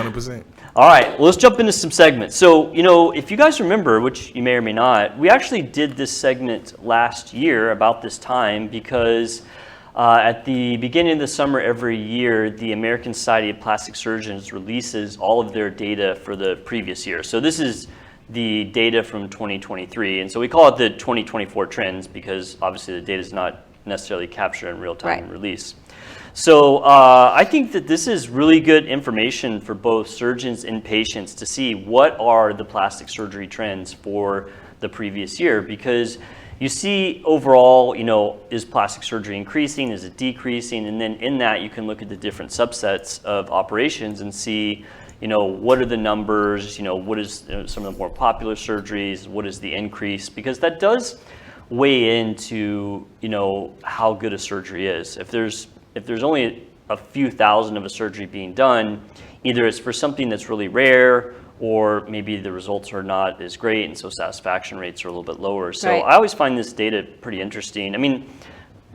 100%. All right, well, let's jump into some segments. So, if you guys remember, which you may or may not, we actually did this segment last year about this time because at the beginning of the summer every year, the American Society of Plastic Surgeons releases all of their data for the previous year. So this is the data from 2023, and so we call it the 2024 trends because obviously the data is not necessarily captured in real time and release. So I think that this is really good information for both surgeons and patients to see what are the plastic surgery trends for the previous year, because you see overall, is plastic surgery increasing, is it decreasing, and then in that you can look at the different subsets of operations and see, what are the numbers, what is some of the more popular surgeries, what is the increase, because that does weigh into, how good a surgery is. If there's only a few thousand of a surgery being done, either it's for something that's really rare or maybe the results are not as great and so satisfaction rates are a little bit lower. So I always find this data pretty interesting. I mean,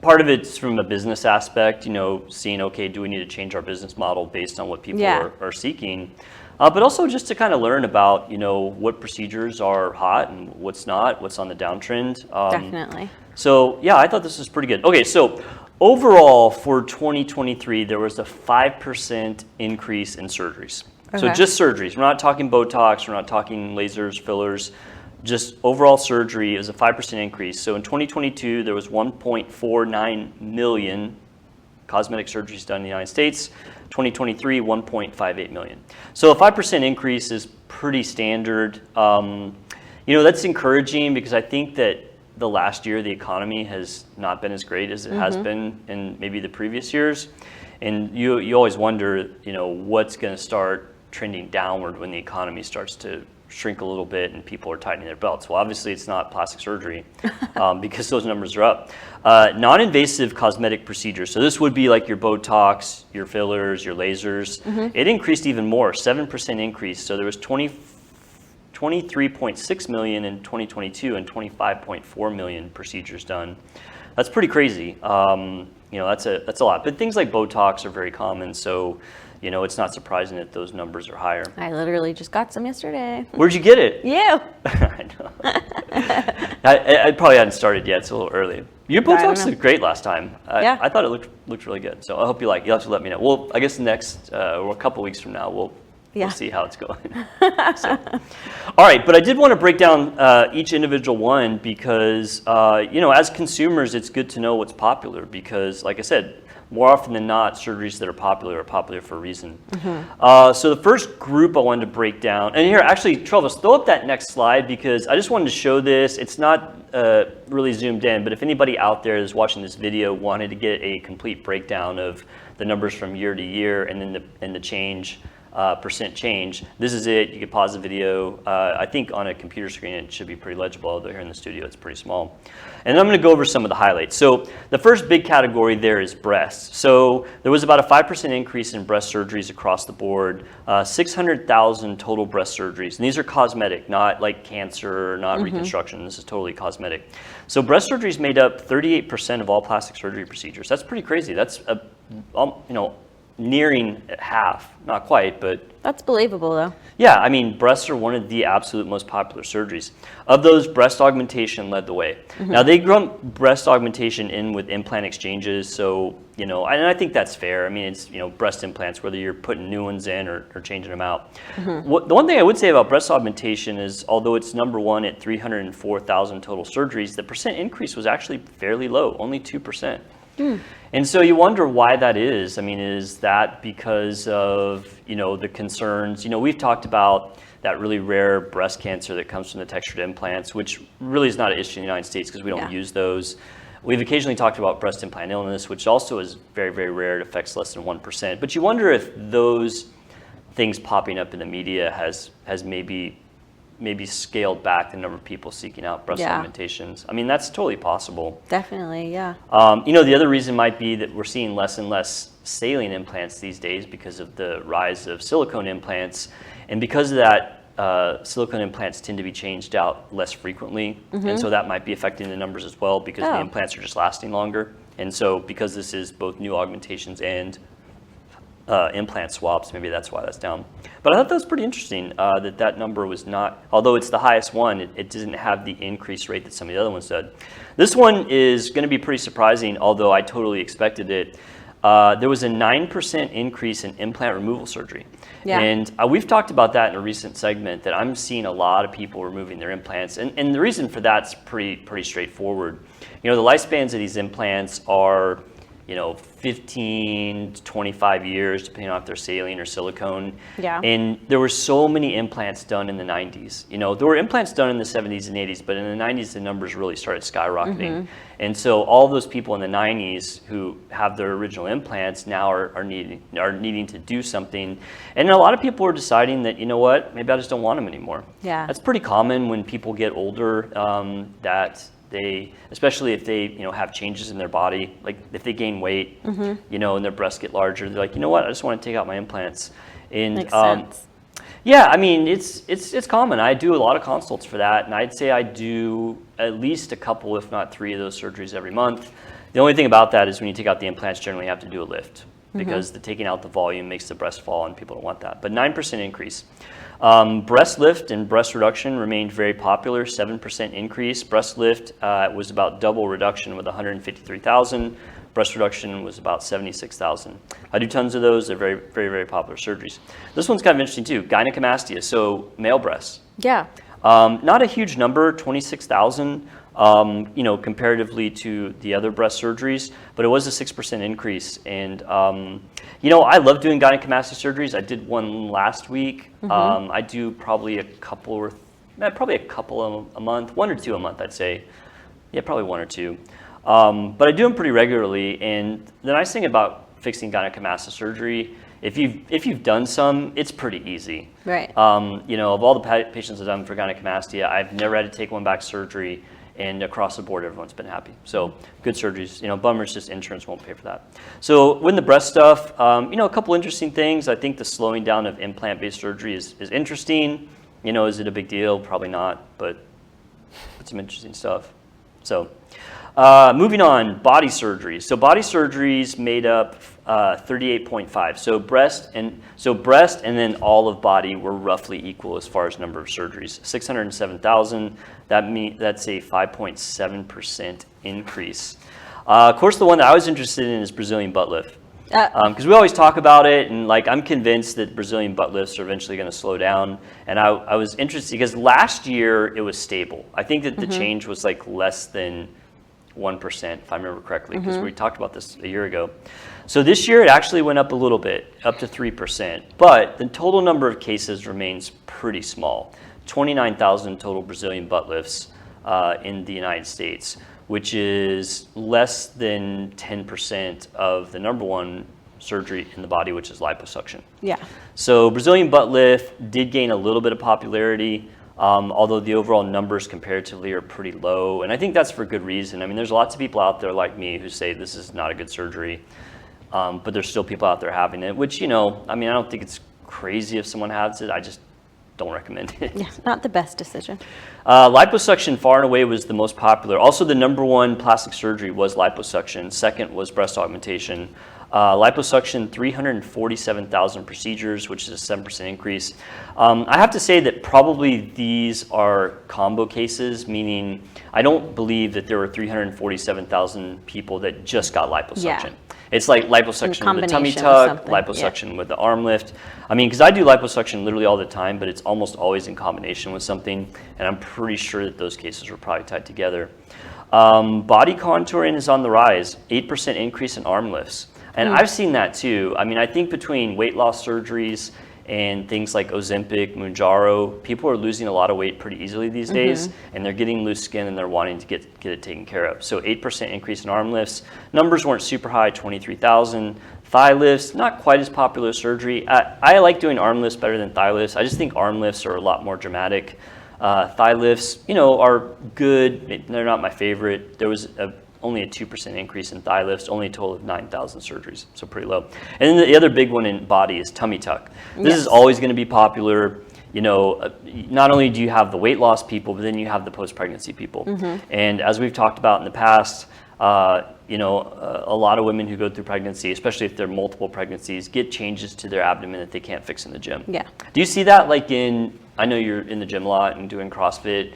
part of it's from a business aspect, seeing, okay, do we need to change our business model based on what people are seeking? But also just to kind of learn about, what procedures are hot and what's not, what's on the downtrend. Definitely. So yeah, I thought this was pretty good. Okay, so overall for 2023, there was a 5% increase in surgeries. Okay. So just surgeries. We're not talking Botox, we're not talking lasers, fillers, just overall surgery is a 5% increase. So in 2022, there was 1.49 million cosmetic surgeries done in the United States. 2023, 1.58 million. So a 5% increase is pretty standard. That's encouraging because I think that the last year the economy has not been as great as it has been in maybe the previous years. And you always wonder, what's going to start trending downward when the economy starts to shrink a little bit and people are tightening their belts. Well, obviously it's not plastic surgery because those numbers are up. Non-invasive cosmetic procedures. So this would be like your Botox, your fillers, your lasers. It increased even more, 7% increase. So there was 23.6 million in 2022 and 25.4 million procedures done. That's pretty crazy. That's a lot. But things like Botox are very common, so it's not surprising that those numbers are higher. I literally just got some yesterday. Where'd you get it? You. I know. I probably hadn't started yet. It's a little early. Your Botox looked great last time. I thought it looked really good. So I hope you like it. You'll have to let me know. Well, I guess next or a couple weeks from now, we'll see how it's going. All right, but I did want to break down each individual one because, as consumers, it's good to know what's popular because, like I said, more often than not, surgeries that are popular for a reason. So the first group I wanted to break down, and here, actually, Travis, throw up that next slide because I just wanted to show this. It's not really zoomed in, but if anybody out there is watching this video wanted to get a complete breakdown of the numbers from year to year and then the change, percent change. This is it. You can pause the video. I think on a computer screen it should be pretty legible, although here in the studio it's pretty small. And I'm going to go over some of the highlights. So the first big category there is breasts. So there was about a 5% increase in breast surgeries across the board, 600,000 total breast surgeries. And these are cosmetic, not like cancer, not reconstruction. This is totally cosmetic. So breast surgeries made up 38% of all plastic surgery procedures. That's pretty crazy. That's nearing half, not quite, but that's believable though. Yeah, I mean, breasts are one of the absolute most popular surgeries. Of those, breast augmentation led the way. Now they lump breast augmentation in with implant exchanges, so and I think that's fair. I mean, it's breast implants, whether you're putting new ones in or changing them out. The one thing I would say about breast augmentation is, although it's number one at 304,000 total surgeries, the percent increase was actually fairly low, only 2%. And so you wonder why that is. I mean, is that because of, the concerns? We've talked about that really rare breast cancer that comes from the textured implants, which really is not an issue in the United States because we don't use those. We've occasionally talked about breast implant illness, which also is very, very rare. It affects less than 1%. But you wonder if those things popping up in the media has maybe scaled back the number of people seeking out breast augmentations. I mean, that's totally possible. Definitely, yeah. The other reason might be that we're seeing less and less saline implants these days because of the rise of silicone implants. And because of that, silicone implants tend to be changed out less frequently. And so that might be affecting the numbers as well because the implants are just lasting longer. And so because this is both new augmentations and implant swaps. Maybe that's why that's down. But I thought that was pretty interesting that number was not, although it's the highest one, it didn't have the increase rate that some of the other ones did. This one is going to be pretty surprising, although I totally expected it. There was a 9% increase in implant removal surgery. Yeah. And we've talked about that in a recent segment, that I'm seeing a lot of people removing their implants. And the reason for that's pretty straightforward. The lifespans of these implants are 15 to 25 years, depending on if they're saline or silicone. Yeah. And there were so many implants done in the 90s. There were implants done in the 70s and 80s, but in the 90s, the numbers really started skyrocketing. And so all those people in the 90s who have their original implants now are needing to do something. And a lot of people are deciding that, maybe I just don't want them anymore. Yeah. That's pretty common when people get older, that they, especially if they, have changes in their body, like if they gain weight, and their breasts get larger, they're like, I just want to take out my implants. And Makes sense. yeah, I mean, it's common. I do a lot of consults for that, and I'd say I do at least a couple, if not 3 of those surgeries every month. The only thing about that is when you take out the implants, generally you have to do a lift because the taking out the volume makes the breast fall, and people don't want that. But 9% increase. Breast lift and breast reduction remained very popular, 7% increase. Breast lift was about double reduction with 153,000. Breast reduction was about 76,000. I do tons of those. They're very, very, very popular surgeries. This one's kind of interesting too, gynecomastia, so male breasts. Yeah. Not a huge number, 26,000, comparatively to the other breast surgeries, but it was a 6% increase. And, I love doing gynecomastia surgeries. I did one last week. I do probably a couple a month, 1 or 2 a month, I'd say. Yeah, probably 1 or 2. But I do them pretty regularly. And the nice thing about fixing gynecomastia surgery, if you've done some, it's pretty easy. Right. Of all the patients I've done for gynecomastia, I've never had to take one back surgery, and across the board, everyone's been happy. So good surgeries. Bummers, just insurance won't pay for that. So with the breast stuff, a couple interesting things. I think the slowing down of implant-based surgery is interesting. Is it a big deal? Probably not, but it's some interesting stuff. So moving on, body surgeries. So body surgeries made up 38.5. So breast and then all of body were roughly equal as far as number of surgeries. 607,000. That's a 5.7% increase. Of course, the one that I was interested in is Brazilian butt lift. Because we always talk about it, and I'm convinced that Brazilian butt lifts are eventually going to slow down. And I was interested because last year it was stable. I think that the change was less than 1%, if I remember correctly, because we talked about this a year ago. So this year it actually went up a little bit, up to 3%. But the total number of cases remains pretty small. 29,000 total Brazilian butt lifts in the United States, which is less than 10% of the number one surgery in the body, which is liposuction. Yeah. So Brazilian butt lift did gain a little bit of popularity, although the overall numbers comparatively are pretty low. And I think that's for good reason. I mean, there's lots of people out there like me who say this is not a good surgery, but there's still people out there having it, which, I don't think it's crazy if someone has it. I just don't recommend it. Yeah, not the best decision. Liposuction far and away was the most popular. Also, the number one plastic surgery was liposuction. Second was breast augmentation. Liposuction, 347,000 procedures, which is a 7% increase. I have to say that probably these are combo cases, meaning I don't believe that there were 347,000 people that just got liposuction. Yeah. It's like liposuction with the tummy tuck, liposuction with the arm lift. I mean, because I do liposuction literally all the time, but it's almost always in combination with something, and I'm pretty sure that those cases were probably tied together. Body contouring is on the rise, 8% increase in arm lifts. And I've seen that too. I mean, I think between weight loss surgeries and things like Ozempic, Mounjaro, people are losing a lot of weight pretty easily these days, and they're getting loose skin and they're wanting to get it taken care of. So 8% increase in arm lifts. Numbers weren't super high, 23,000. Thigh lifts, not quite as popular surgery. I like doing arm lifts better than thigh lifts. I just think arm lifts are a lot more dramatic. Thigh lifts, are good. They're not my favorite. There was only a 2% increase in thigh lifts, only a total of 9,000 surgeries, so pretty low. And then the other big one in body is tummy tuck. This is always going to be popular. Not only do you have the weight loss people, but then you have the post-pregnancy people. And as we've talked about in the past, A lot of women who go through pregnancy, especially if they're multiple pregnancies, get changes to their abdomen that they can't fix in the gym. Yeah. Do you see that I know you're in the gym a lot and doing CrossFit.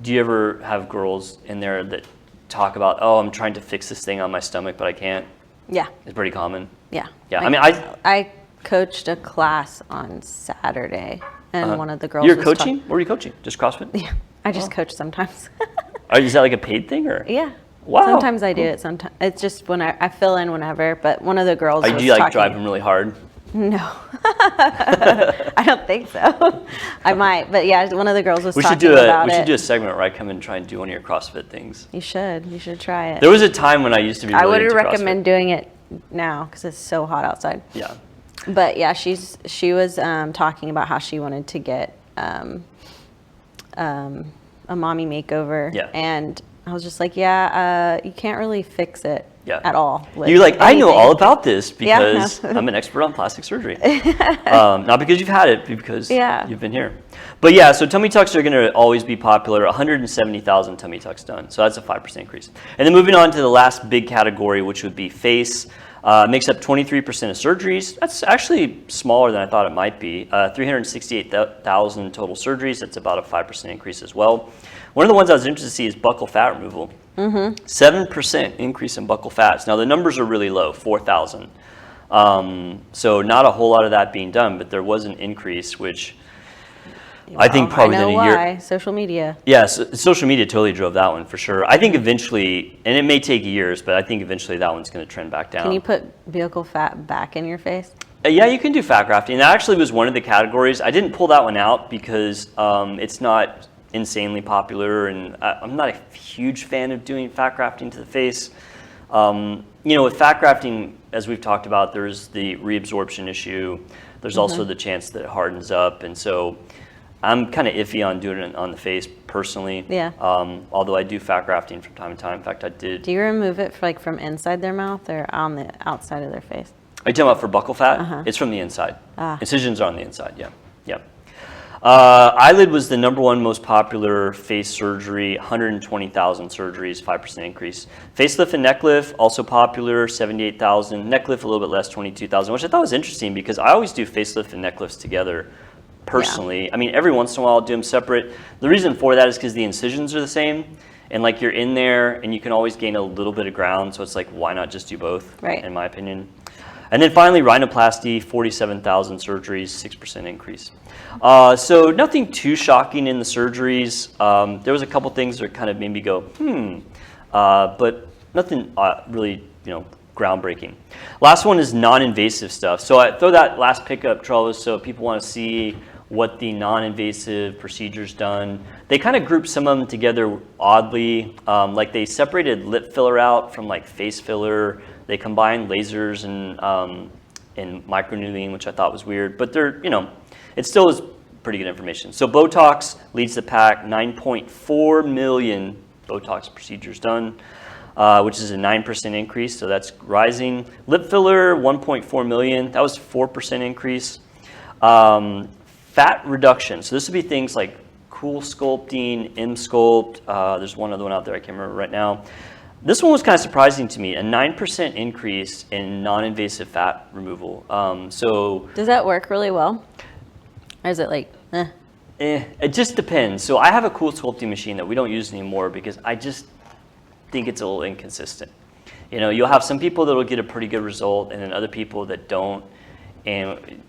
Do you ever have girls in there that talk about, oh, I'm trying to fix this thing on my stomach, but I can't? Yeah. It's pretty common. Yeah. Yeah. I coached a class on Saturday, and one of the girls You're was coaching? What were you coaching? Just CrossFit? Yeah. I just coach sometimes. Is that like a paid thing or? Yeah. Wow. Sometimes I do it. Sometimes it's just when I fill in whenever. But one of the girls was Do you talking. drive them really hard? No, I don't think so. I might, but yeah, one of the girls was talking about it. We should do a segment where I come and try and do one of your CrossFit things. You should try it. There was a time when I used to be really I would into recommend CrossFit. doing it now because it's so hot outside. Yeah. But yeah, she was talking about how she wanted to get a mommy makeover. Yeah. And I was just like, you can't really fix it at all. You're like, I know anything. all about this because Yeah. I'm an expert on plastic surgery. Not because you've had it, but because Yeah. you've been here. But yeah, so tummy tucks are going to always be popular. 170,000 tummy tucks done. So that's a 5% increase. And then moving on to the last big category, which would be face. Makes up 23% of surgeries. That's actually smaller than I thought it might be. 368,000 total surgeries. That's about a 5% increase as well. One of the ones I was interested to see is buccal fat removal. 7% increase in buccal fats. Now the numbers are really low, 4,000. So not a whole lot of that being done, but there was an increase, which I think probably I know within a year. why. Social media. Yes, social media totally drove that one for sure. I think eventually, and it may take years, but I think eventually that one's going to trend back down. Can you put buccal fat back in your face? Yeah, you can do fat grafting. That actually was one of the categories. I didn't pull that one out because it's not insanely popular, and I'm not a huge fan of doing fat grafting to the face. With fat grafting, as we've talked about, there's the reabsorption issue. There's also the chance that it hardens up, and so I'm kind of iffy on doing it on the face personally. Yeah. Although I do fat grafting from time to time. In fact, I did. Do you remove it from inside their mouth or on the outside of their face? Are you talking about for buccal fat? It's from the inside. Incisions are on the inside, yeah. Eyelid was the #1 most popular face surgery, 120,000 surgeries, 5% increase. Facelift and neck lift, also popular, 78,000. Neck lift a little bit less, 22,000, which I thought was interesting because I always do facelift and neck lifts together personally. Yeah. I mean, every once in a while I'll do them separate. The reason for that is because the incisions are the same, and like you're in there and you can always gain a little bit of ground, so it's like, why not just do both, right, in my opinion. And then finally, rhinoplasty, 47,000 surgeries, 6% increase. So nothing too shocking in the surgeries. There was a couple things that kind of made me go, but nothing really, groundbreaking. Last one is non-invasive stuff. So I throw that last pickup, Travis, so people want to see what the non-invasive procedures done. They kind of grouped some of them together oddly. Like they separated lip filler out from like face filler. They combined lasers and microneedling, which I thought was weird, but it still is pretty good information. So Botox leads the pack, 9.4 million Botox procedures done, which is a 9% increase, so that's rising. Lip filler, 1.4 million, that was a 4% increase. Fat reduction, so this would be things like Cool Sculpting, M-Sculpt, there's one other one out there I can't remember right now. This one was kind of surprising to me, a 9% increase in non-invasive fat removal. Does that work really well? Or is it like, It just depends. So I have a Cool Sculpting machine that we don't use anymore because I just think it's a little inconsistent. You'll have some people that'll get a pretty good result and then other people that don't. And,